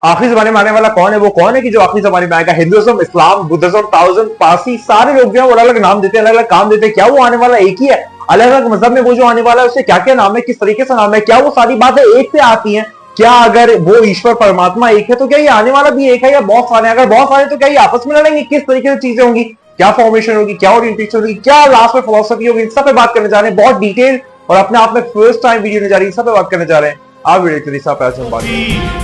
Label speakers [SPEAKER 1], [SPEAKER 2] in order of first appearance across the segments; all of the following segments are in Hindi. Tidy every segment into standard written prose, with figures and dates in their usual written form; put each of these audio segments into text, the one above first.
[SPEAKER 1] आखिरी जमाने में आने वाला कौन है? वो कौन है कि जो आखिरी जमाने में आएगा? हिंदुइज्म, इस्लाम, बुद्धिज्म, ताओइज्म, पारसी, सारे लोग जो है वो अलग अलग नाम देते हैं, अलग अलग काम देते हैं। क्या वो आने वाला एक ही है? अलग अलग मजहब में वो जो आने वाला है उससे क्या क्या नाम है, किस तरीके से नाम है? क्या वो सारी बातें एक से आती हैं? क्या अगर वो ईश्वर परमात्मा एक है तो क्या ये आने वाला भी एक है या बहुत सारे? अगर बहुत सारे तो क्या ये आपस में लड़ेंगे? किस तरीके से चीजें होंगी? क्या फॉर्मेशन होगी? क्या ओरिएंटेशन होगी? क्या लास्ट में फिलोसफी होगी? इन सब पे बात करने जा रहे हैं, बहुत डिटेल और अपने आप में फर्स्ट टाइम वीडियो होने जा रही है, सब पे बात करने जा रहे हैं। आप वीडियो के हिसाब से हम बात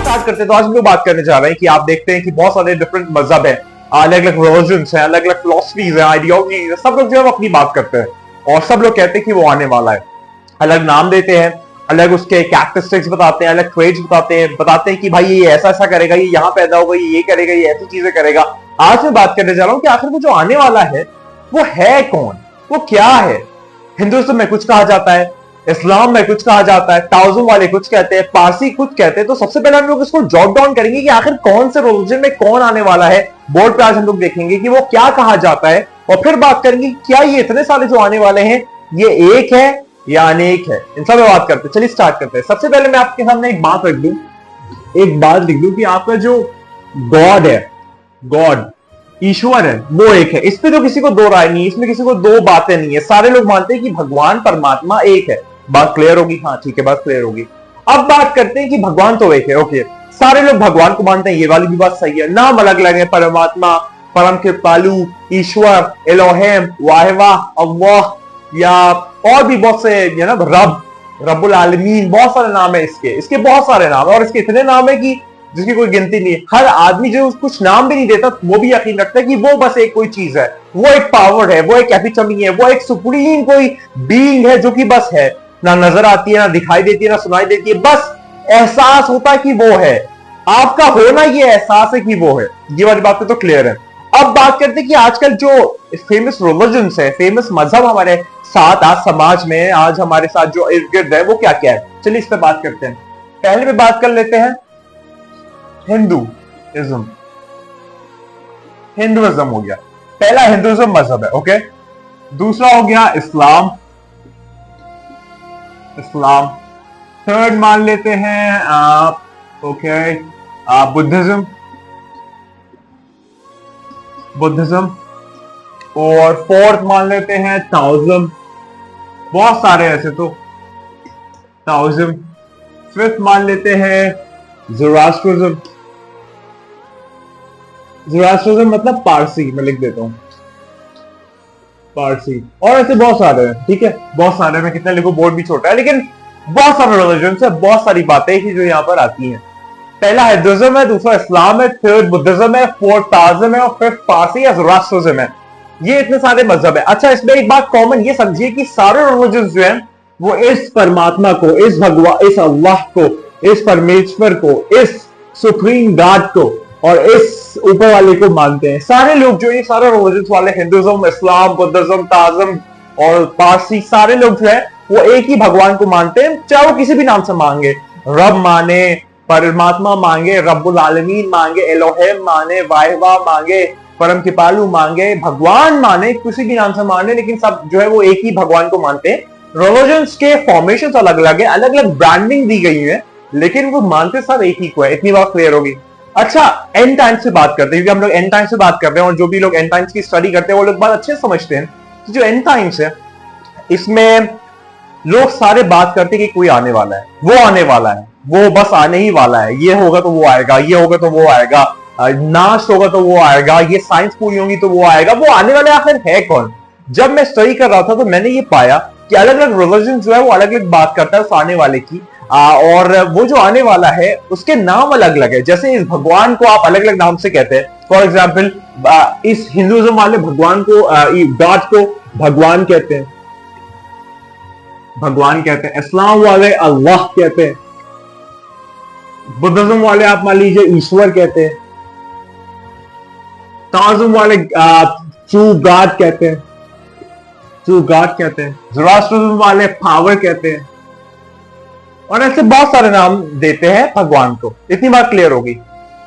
[SPEAKER 1] स्टार्ट करते हैं तो आज हम लोग बात करने जा रहे हैं कि आप देखते हैं कि बहुत सारे डिफरेंट मजहब हैं, अलग अलग रिलीजन्स हैं, अलग अलग फिलोसफीज हैं, आइडियोलॉजीज हैं, सब लोग जो है अपनी बात करते हैं और सब लोग कहते हैं कि वो आने वाला है। अलग नाम देते हैं, अलग उसके कैरेक्टरिस्टिक्स बताते हैं, अलग ट्रेड्स बताते हैं कि भाई ये ऐसा ऐसा करेगा, ये यहाँ पैदा होगा, ये करेगा, ये ऐसी चीजें करेगा। आज मैं बात करने जा रहा हूं कि आखिर वो जो आने वाला है वो है कौन, वो क्या है। हिंदुइज्म में कुछ कहा जाता है, इस्लाम में कुछ कहा जाता है, ताओइज्म वाले कुछ कहते हैं, पारसी कुछ कहते हैं। तो सबसे पहले हम लोग इसको जॉट डाउन करेंगे कि आखिर कौन से रिलीजन में कौन आने वाला है। बोर्ड पे आज हम लोग देखेंगे कि वो क्या कहा जाता है और फिर बात करेंगे क्या ये इतने सारे जो आने वाले हैं ये एक है या अनेक है। इन सब में बात करते हैं। चलिए स्टार्ट करते हैं। सबसे पहले मैं आपके सामने एक बात रख दूं, एक बात लिख दूं कि आपका जो गॉड है, गॉड ईश्वर है, वो एक है। इस पे तो किसी को दो राय नहीं है, इसमें किसी को दो बातें नहीं है। सारे लोग मानते हैं कि भगवान परमात्मा एक है। बात क्लियर होगी? हाँ ठीक है, बात क्लियर होगी। अब बात करते हैं कि भगवान तो एक है, ओके, सारे लोग भगवान को मानते हैं, ये वाली भी बात सही है। नाम अलग अलग है, परमात्मा, परम कृपालु, ईश्वर, एलोहेम, वाहिवा, अल्लाह, या और भी बहुत से ना, रब, रब्बुल आलमीन, बहुत सारे नाम है इसके बहुत सारे नाम है और इसके इतने नाम है कि जिसकी कोई गिनती नहीं है। हर आदमी जो कुछ नाम भी नहीं देता वो भी यकीन रखता है कि वो बस एक कोई चीज है, वो एक पावर है, वो एक एपिटमी है, वो एक सुप्रीम कोई बीइंग है जो कि बस है, ना नजर आती है, ना दिखाई देती है, ना सुनाई देती है, बस एहसास होता है कि वो है। आपका होना ये एहसास है कि वो है। ये वाली बातें तो क्लियर है। अब बात करते हैं कि आजकल जो फेमस रिलीजन्स है, फेमस मजहब हमारे साथ आज समाज में, आज हमारे साथ जो इर्द गिर्द है, वो क्या क्या है। चलिए इस पर बात करते हैं। पहले में बात कर लेते हैं हिंदुइज्म। हिंदुइज्म हो गया पहला, हिंदुइज्म मजहब है, ओके। दूसरा हो गया इस्लाम, इस्लाम। थर्ड मान लेते हैं आप, ओके, बुद्धिज्म, बुद्धिज्म। और फोर्थ मान लेते हैं ताओइज्म, बहुत सारे ऐसे तो, ताओइज्म। फिफ्थ मान लेते हैं ज़ोरास्ट्रिज्म, ज़ोरास्ट्रिज्म मतलब पारसी, मैं लिख देता हूं पारसी। और ऐसे बहुत सारे हैं, ठीक है, बहुत सारे। में कितना लिखूं, बोर्ड भी छोटा है, लेकिन बहुत सारे रिलीजन है, बहुत सारी बातें हैं जो यहाँ पर आती हैं। पहला हिंदुइज्म है, दूसरा इस्लाम है, थर्ड बुद्धिज्म है, फोर्थ ताओइज्म है और फिफ्थ पारसी या ज़ोरास्ट्रिज्म है। ये इतने सारे मजहब है। अच्छा, इसमें एक बात कॉमन ये समझिए कि सारे रिलीजन जो हैं वो इस परमात्मा को, इस भगवान, इस अल्लाह को, इस परमेश्वर को, इस सुप्रीम गॉड को और इस ऊपर वाले को मानते हैं। सारे लोग जो ये सारे रिलीजन वाले, हिंदुइज्म, इस्लाम, बुद्धिज्म, ताओइज्म और पारसी, सारे लोग जो है वो एक ही भगवान को मानते हैं, चाहे वो किसी भी नाम से मांगे, रब माने, परमात्मा मांगे, रब्बुल आलमीन मांगे, एलोहेम माने, वाहिवा मांगे, परम कृपालु मांगे, भगवान माने, किसी भी नाम से माने, लेकिन सब जो है वो एक ही भगवान को मानते हैं। रिलीजन्स के फॉर्मेशन अलग अलग है, अलग अलग ब्रांडिंग दी गई है, लेकिन वो मानते सब एक ही को है। इतनी बात क्लियर होगी। अच्छा, एंड टाइम से बात करते हैं, क्योंकि हम लोग एंड टाइम से बात कर रहे हैं और जो भी लोग एंड टाइम्स की स्टडी करते हैं वो लोग बात अच्छे समझते हैं कि जो एंड टाइम्स है इसमें लोग सारे बात करते हैं कि कोई आने वाला है, वो आने वाला है, वो बस आने ही वाला है, ये होगा तो वो आएगा, ये होगा तो वो आएगा, नाश होगा तो वो आएगा, ये साइंस पूरी होगी तो वो आएगा। वो आने वाले आखिर है कौन? जब मैं स्टडी कर रहा था तो मैंने ये पाया कि अलग अलग रिलीजन जो है वो अलग अलग बात करता है उस आने वाले की, और वो जो आने वाला है उसके नाम अलग अलग है। जैसे इस भगवान को आप अलग अलग नाम से कहते हैं। फॉर एग्जाम्पल, इस हिंदुइज्म वाले भगवान को, गॉड को भगवान कहते हैं, भगवान कहते हैं। इस्लाम वाले अल्लाह कहते हैं। बुद्धिज्म वाले आप मान लीजिए ईश्वर कहते हैं। ताओइज्म वाले ट्रू गॉड कहते हैं, ट्रू गॉड कहते हैं। ज़ोरास्ट्रिज्म वाले पावर कहते हैं। और ऐसे बहुत सारे नाम देते हैं भगवान को। इतनी बात क्लियर होगी।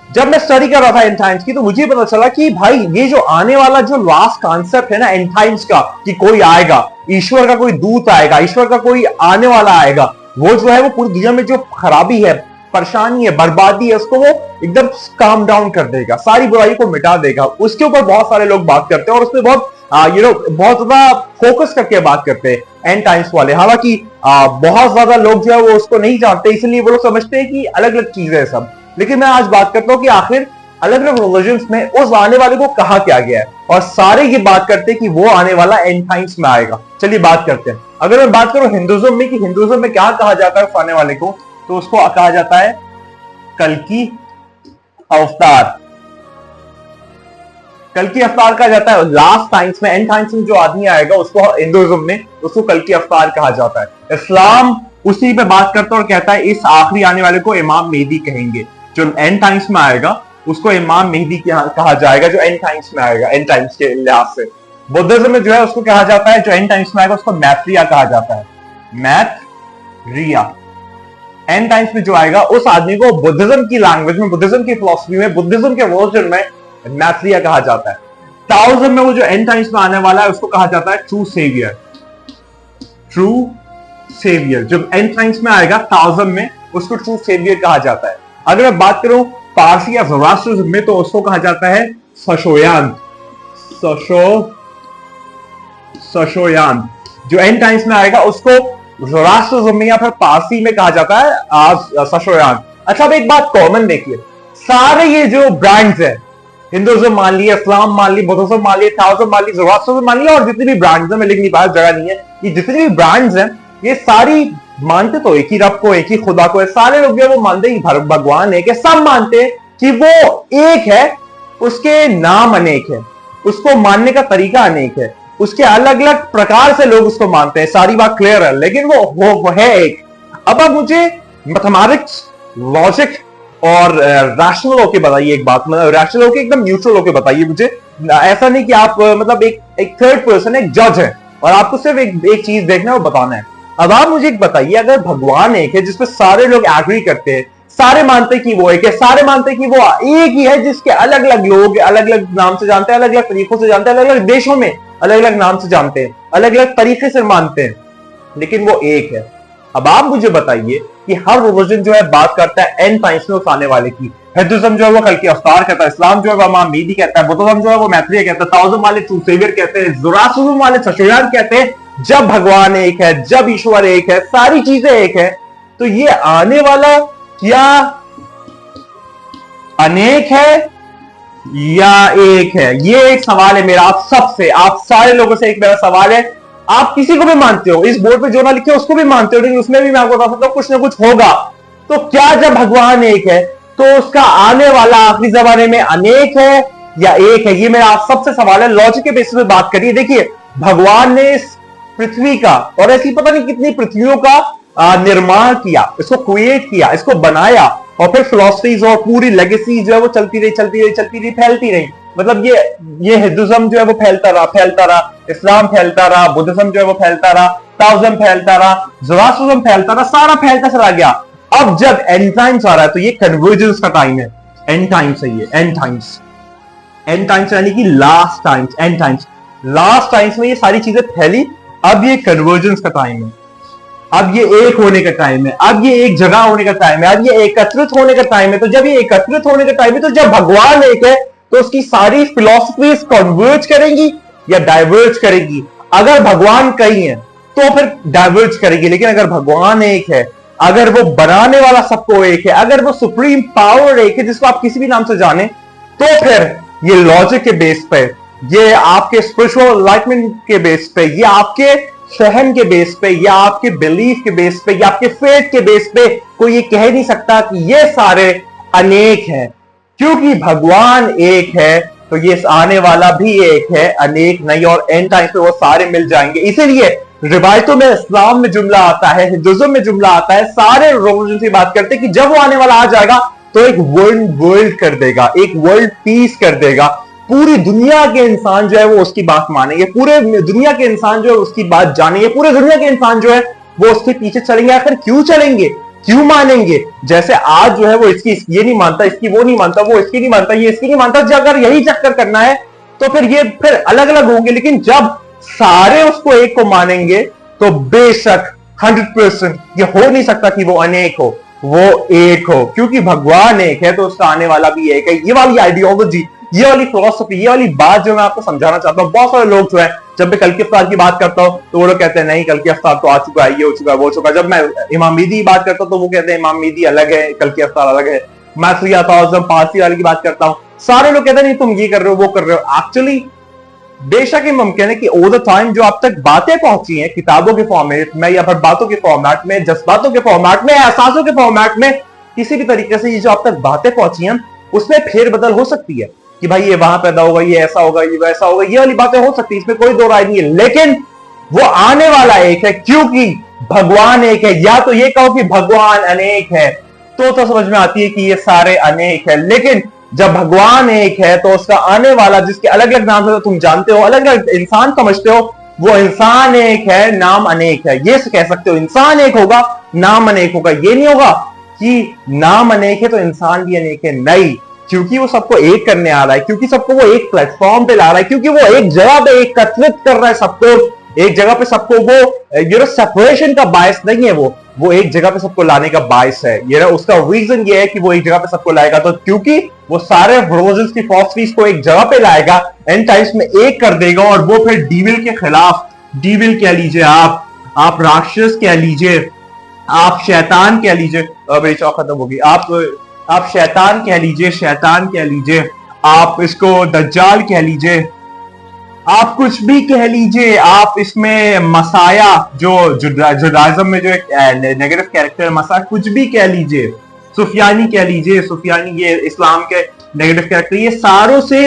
[SPEAKER 1] जब मैं स्टडी कर रहा था एंड टाइम्स की, तो मुझे पता चला कि भाई ये जो आने वाला जो लास्ट कॉन्सेप्ट है ना एंड टाइम्स का, कि कोई आएगा, ईश्वर का कोई दूत आएगा, ईश्वर का कोई आने वाला आएगा, वो जो है वो पूरी दुनिया में जो खराबी है, परेशानी है, बर्बादी है, उसको वो एकदम काम डाउन कर देगा, सारी बुराई को मिटा देगा। उसके ऊपर बहुत सारे लोग बात करते हैं और उसमें बहुत बहुत ज्यादा फोकस करके बात करते हैं एंड टाइम्स वाले। हालांकि बहुत ज्यादा लोग जो है वो उसको नहीं जानते, इसलिए वो लोग समझते हैं कि अलग अलग चीजें है सब। लेकिन मैं आज बात करता हूं कि आखिर अलग अलग रिलीजन्स में उस आने वाले को कहा क्या गया है, और सारे ये बात करते हैं कि वो आने वाला एंड टाइम्स में आएगा। चलिए बात करते हैं। अगर मैं बात करूं हिंदुज्म में, कि हिंदुज्म में क्या कहा जाता है उस आने वाले को, तो उसको कहा जाता है कल्कि अवतार। कल्कि अवतार कहा जाता है लास्ट टाइम्स में, एंड टाइम्स में जो आदमी आएगा उसको हिंदुज्म में उसको कल्कि अवतार कहा जाता है। इस्लाम उसी पे बात करता है और कहता है इस आखिरी आने वाले को इमाम मेहदी कहेंगे। जो एंड टाइम्स में आएगा उसको इमाम मेहदी कहा जाएगा, जो एंड टाइम्स में आएगा, एंड टाइम्स के लिहाज से। बुद्धिज्म में जो है उसको कहा जाता है, जो एंड टाइम्स में आएगा उसको मैथरिया कहा जाता है, मैथरिया। एंड टाइम्स में जो आएगा उस आदमी को बुद्धिज्म की लैंग्वेज में, बुद्धिज्म की फिलॉसफी में, बुद्धिज्म के वर्जन में मैथरिया कहा जाता है। ताओइज्म में वो जो एंड टाइम्स में आने वाला है उसको कहा जाता है ट्रू सेवियर, ट्रू सेवियर। जब एंड टाइम्स में आएगा ताओइज्म में उसको ट्रू सेवियर कहा जाता है। अगर मैं बात करूं पारसी या ज़ोरास्ट्रिज्म में, तो उसको कहा जाता है सशोयांत, सशोयांत। जो एंड टाइम्स में आएगा उसको ज़ोरास्ट्रिज्म में या फिर पारसी में कहा जाता है सशोयांत। अच्छा, अब एक बात कॉमन देखिए, सारे ये जो ब्रांड्स है, हिंदुज्म मान लिया, इस्लाम मान लिया, बुद्धिज्म मान लिया, ताओइज्म मान लिया, ज़ोरास्ट्रिज्म मान लिया, और जितने भी ब्रांड्स हैं, मैं लिखने की बात जगह नहीं है, ये जितने भी ब्रांड्स हैं ये सारी मानते तो एक ही रब को, एक ही खुदा को है। सारे लोग जो वो मानते हैं भगवान एक है, सब मानते हैं कि वो एक है, उसके नाम अनेक है, उसको मानने का तरीका अनेक है, उसके अलग अलग प्रकार से लोग उसको मानते हैं, सारी बात क्लियर है, लेकिन वो है एक। अब आप मुझे मैथमेटिक्स, लॉजिक और रैशनल होके बताइए एक बात, रैशनल होके एकदम न्यूट्रल होके बताइए मुझे। ऐसा नहीं कि आप मतलब एक थर्ड पर्सन, एक जज है और आपको सिर्फ एक चीज देखना है और बताना है। अब आप मुझे एक बताइए, अगर भगवान एक है जिसपे सारे लोग एग्री करते हैं, सारे मानते हैं कि वो एक है, सारे मानते हैं कि वो एक ही है, जिसके अलग अलग लोग अलग अलग नाम से जानते हैं, अलग अलग तरीकों से जानते हैं, अलग अलग देशों में अलग अलग नाम से जानते हैं, अलग अलग तरीके से मानते हैं, लेकिन वो एक है। अब आप मुझे बताइए कि हर रिलीजन जो है बात करता है एंड टाइम्स में उस आने वाले की। हिंदुज्म जो है वो कल्कि अवतार कहता है, इस्लाम जो है वो इमाम मेहदी कहता है, बुद्धिज्म जो है वो मैथरिया कहता है, ताओइज्म वाले ट्रू सेवियर कहते हैं, ज़ोरास्ट्रिज्म वाले सशोयांत कहते हैं। जब भगवान एक है, जब ईश्वर एक है, सारी चीजें एक है, तो ये आने वाला क्या अनेक है या एक है? ये एक सवाल है मेरा आप सबसे, आप सारे लोगों से एक मेरा सवाल है। आप किसी को भी मानते हो, इस बोर्ड पे जो ना लिखे उसको भी मानते हो, लेकिन उसमें भी मैं आपको बता सकता हूं कुछ ना कुछ होगा। तो क्या जब भगवान एक है तो उसका आने वाला आखिरी जमाने में अनेक है या एक है? ये मेरा आप सबसे सवाल है। लॉजिक के बेसिस पे बात करिए। देखिए, भगवान ने इस पृथ्वी का और ऐसी पता नहीं कितनी पृथ्वियों का निर्माण किया, इसको क्रिएट किया, इसको बनाया, और फिर फिलॉसफीज और पूरी लेगेसी जो है वो चलती रही, फैलती रही। मतलब ये हिंदुज्म जो है वो फैलता रहा, इस्लाम फैलता रहा, बुद्धिज्म जो है वो फैलता रहा, ताओइज्म फैलता रहा, ज़ोरास्ट्रिज्म फैलता रहा, सारा फैलता चला गया। अब जब एंड टाइम्स आ रहा है तो ये कन्वर्जेंस का टाइम है। एंड टाइम्स है ये, एंड टाइम्स यानी कि last times, and times, last times में ये सारी चीजें फैली। अब ये कन्वर्जेंस का टाइम है, अब ये एक होने का टाइम है, अब ये एक जगह होने का टाइम है, अब ये एकत्रित होने का टाइम है। तो जब ये एकत्रित होने का टाइम है, तो जब भगवान एक है तो उसकी सारी फिलॉसफीज कन्वर्ज करेंगी या डाइवर्ज करेगी? अगर भगवान कई है तो फिर डाइवर्ज करेगी, लेकिन अगर भगवान एक है, अगर वो बनाने वाला सबको एक है, अगर वो सुप्रीम पावर एक है, जिसको आप किसी भी नाम से जाने, तो फिर ये लॉजिक के बेस पे, ये आपके स्पिरिचुअल एनलाइटमेंट के बेस पे, ये आपके सहन के बेस पे, या आपके बिलीफ के बेस पे, या आपके फेथ के बेस पे कोई ये कह नहीं सकता कि ये सारे अनेक हैं। क्योंकि भगवान एक है तो ये आने वाला भी एक है, अनेक नहीं। और एंड टाइम पे वो सारे मिल जाएंगे। इसीलिए रिवायतों में इस्लाम में जुमला आता है, हिंदुज्म में जुमला आता है, सारे रिलीजन से बात करते हैं कि जब वो आने वाला आ जाएगा तो एक वर्ल्ड कर देगा, एक वर्ल्ड पीस कर देगा। पूरी दुनिया के इंसान जो है वो उसकी बात मानेंगे, पूरे दुनिया के इंसान जो है उसकी बात जानेंगे, पूरे दुनिया के इंसान जो है वो उसके पीछे चलेंगे। आखिर क्यों चलेंगे? क्यों मानेंगे? जैसे आज जो है वो इसकी ये नहीं मानता, इसकी वो नहीं मानता, वो इसकी नहीं मानता, ये इसकी नहीं मानता। अगर यही चक्कर करना है तो फिर ये फिर अलग अलग होंगे, लेकिन जब सारे उसको एक को मानेंगे तो बेशक 100% ये हो नहीं सकता कि वो अनेक हो, वो एक हो, क्योंकि भगवान एक है तो उसका आने वाला भी एक है। ये वाली आइडियोलॉजी, ये वाली फिलॉसफी, ये वाली बात जो मैं आपको समझाना चाहता हूं। बहुत सारे लोग जो है जब मैं कल के अफ्तार की बात करता हूं तो वो लोग कहते हैं नहीं कल के अफ्तार तो आ चुका है, ये हो चुका है, वो हो चुका है। जब मैं इमाम मेहदी की बात करता हूं तो वो कहते हैं इमाम मेहदी अलग है, कल के अफ्तार अलग है। मैं पारसी वाले की बात करता हूं, सारे लोग कहते हैं नहीं तुम ये कर रहे हो, वो कर रहे हो। एक्चुअली बेशक ये मुमकिन है कि ओवर द टाइम जो अब तक बातें पहुंची हैं किताबों के फॉर्मेट में या फिर बातों के फॉर्मेट में, जज्बातों के फॉर्मेट में, एहसासों के फॉर्मेट में, किसी भी तरीके से ये जो अब तक बातें पहुंची हैं उसमें फेरबदल हो सकती है कि भाई ये वहां पैदा होगा, ये ऐसा होगा, ये वैसा होगा, ये वाली बातें हो सकती है, इसमें कोई दो राय नहीं है। लेकिन वो आने वाला एक है क्योंकि भगवान एक है। या तो ये कहो कि भगवान अनेक है तो समझ में आती है कि ये सारे अनेक है, लेकिन जब भगवान एक है तो उसका आने वाला जिसके अलग अलग नाम से तुम जानते हो, अलग अलग इंसान समझते हो, वो इंसान एक है, नाम अनेक है। ये कह सकते हो इंसान एक होगा, नाम अनेक होगा। ये नहीं होगा कि नाम अनेक है तो इंसान भी अनेक है, नहीं, क्योंकि वो सबको एक करने आ रहा है, क्योंकि सबको वो एक प्लेटफॉर्म पे ला रहा है, क्योंकि वो एक जगह पे एकत्रित कर रहा है सबको, एक जगह पे सबको। वो सेपरेशन का बायस नहीं है, वो एक जगह पे सबको लाने का बायस है। ये उसका रीजन ये है कि वो एक जगह पे सबको लाएगा, तो क्योंकि वो सारे रिलीजन्स की फिलॉसफीज को एक जगह पे लाएगा, एंड टाइम्स में एक कर देगा, और वो फिर डीविल के खिलाफ, डीविल कह लीजिए आप राक्षस कह लीजिए, आप शैतान कह लीजिए, मेरी चौक खत्म होगी, आप शैतान कह लीजिए, आप इसको दज्जाल कह लीजिए, आप कुछ भी कह लीजिए, आप इसमें मसाया जो जुडाइज्म में जो एक नेगेटिव कैरेक्टर मसा, कुछ भी कह लीजिए, सुफियानी कह लीजिए, सुफियानी ये इस्लाम के नेगेटिव कैरेक्टर, ये सारों से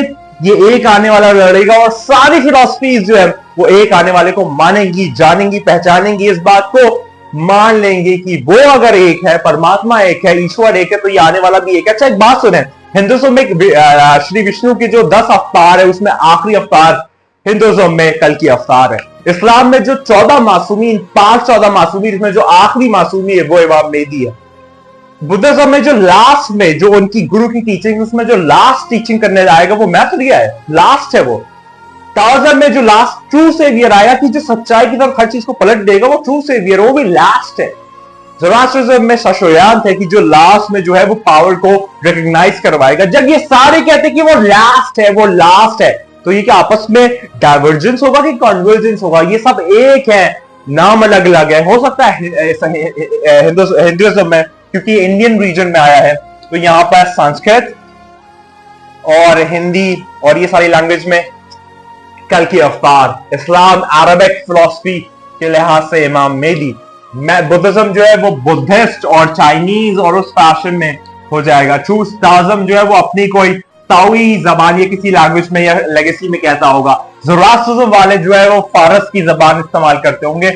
[SPEAKER 1] ये एक आने वाला लड़ेगा, और सारी फिलॉसफीज जो है वो एक आने वाले को मानेंगी, जानेंगी, पहचानेंगी, इस बात को मान लेंगे कि वो अगर एक है, परमात्मा एक है, ईश्वर एक है, तो ये आने वाला भी एक है। अच्छा एक बात सुने, हिंदुस्तान में श्री विष्णु के जो 10 अवतार है उसमें आखिरी अवतार हिंदुज्म में कल की अवतार है। इस्लाम में जो 14 मासूमीन, 5-14 मासूमीन, इसमें जो आखिरी मासूमी है वो इमाम मेहदी है। बुद्धिज्म में जो लास्ट में जो उनकी गुरु की टीचिंग, उसमें जो लास्ट टीचिंग करने जाएगा वो मैथरिया है, लास्ट है वो। ताओइज्म में जो लास्ट ट्रू सेवियर आया कि जो सच्चाई की तरफ हर चीज को पलट देगा, वो ट्रू सेवियर, वो भी लास्ट है। ज़ोरास्ट्रिज्म में शशोयान थे कि जो लास्ट में जो है वो पावर को रिकॉग्नाइज करवाएगा। जब ये सारे कहते कि वो लास्ट है, वो लास्ट है, तो ये क्या आपस में डाइवर्जेंस होगा कि कन्वर्जेंस होगा? ये सब एक है, नाम अलग अलग है। हो सकता है हिंदुइज्म में, क्योंकि इंडियन रीजन में आया है, तो यहां पर संस्कृत और हिंदी और ये सारी लैंग्वेज में कल की अवतार, इस्लाम अरबिक फिलॉसफी के लिहाज से इमाम मेहदी, बुद्धिज्म जो है वो बुद्धिस्ट और चाइनीज और उस फैशन में हो जाएगा। ट्रू ताओइज्म जो है वो अपनी कोई ताओई जबान या किसी लैंग्वेज में या लेगेसी में कहता होगा। ज़ोरास्ट्रिज्म वाले जो है वो फारस की जबान इस्तेमाल करते होंगे।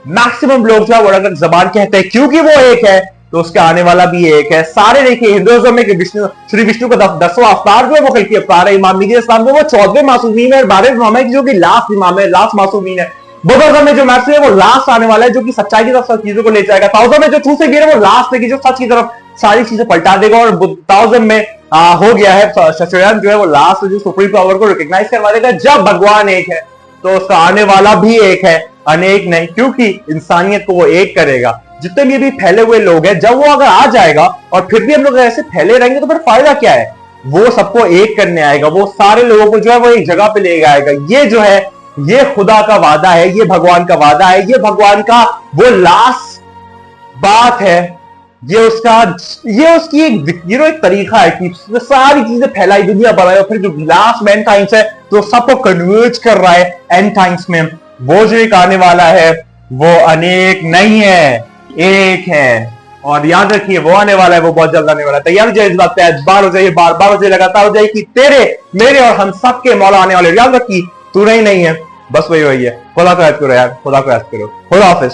[SPEAKER 1] मैक्सिमम लोग जो है वो अलग जबान कहते हैं, क्योंकि वो एक है तो उसका आने वाला भी एक है। सारे देखिए हिंदुइज्म में श्री विष्णु का 10वां अवतार जो है वो कल की अवतार है। इमाम मेहदी इस्लाम में वो 14वें मासूमीन है, 12वें इमाम है जो कि लास्ट इमाम है, लास्ट मासूमीन है। बुद्धिज्म में जो मैसेज है वो लास्ट आने वाला है, जो कि सच्चाई की तरफ सब चीजों को ले जाएगा। ताओइज्म में जो ट्रू सेवियर है वो लास्ट है कि जो सच की तरफ सारी चीजें पलटा देगा। और ताओइज्म में हो गया है शशोयान जो है वो लास्ट जो सुप्रीम पावर को रिकॉग्नाइज करवा देगा। जब भगवान एक है तो उसका आने वाला भी एक है, अनेक नहीं, क्योंकि इंसानियत को वो एक करेगा। जितने भी फैले हुए लोग हैं, जब वो अगर आ जाएगा और फिर भी हम लोग ऐसे फैले रहेंगे तो फिर फायदा क्या है? वो सबको एक करने आएगा, वो सारे लोगों को जो है वो एक जगह पे ले आएगा। ये जो है ये खुदा का वादा है, ये भगवान का वादा है, ये भगवान का वो लास्ट बात है, ये उसकी एक तरीका है कि सारी चीजें फैलाई, दुनिया बढ़ाई, और फिर जो लास्ट में एंड टाइम्स है तो सबको कन्वर्ज कर रहा है एंड टाइम्स में। वो जो एक आने वाला है वो अनेक नहीं है, एक है। और याद रखिए वो आने वाला है, वो बहुत जल्द आने वाला है। तैयार हो जाए इस बात पे, बार हो जाइए, बार हो जाए, लगातार हो जाए कि तेरे मेरे और हम सबके मौला आने वाले। याद रखिए तू नहीं है, बस वही है। खुदा को याद करो यार, खुदा को याद करो। खुदा हाफिज।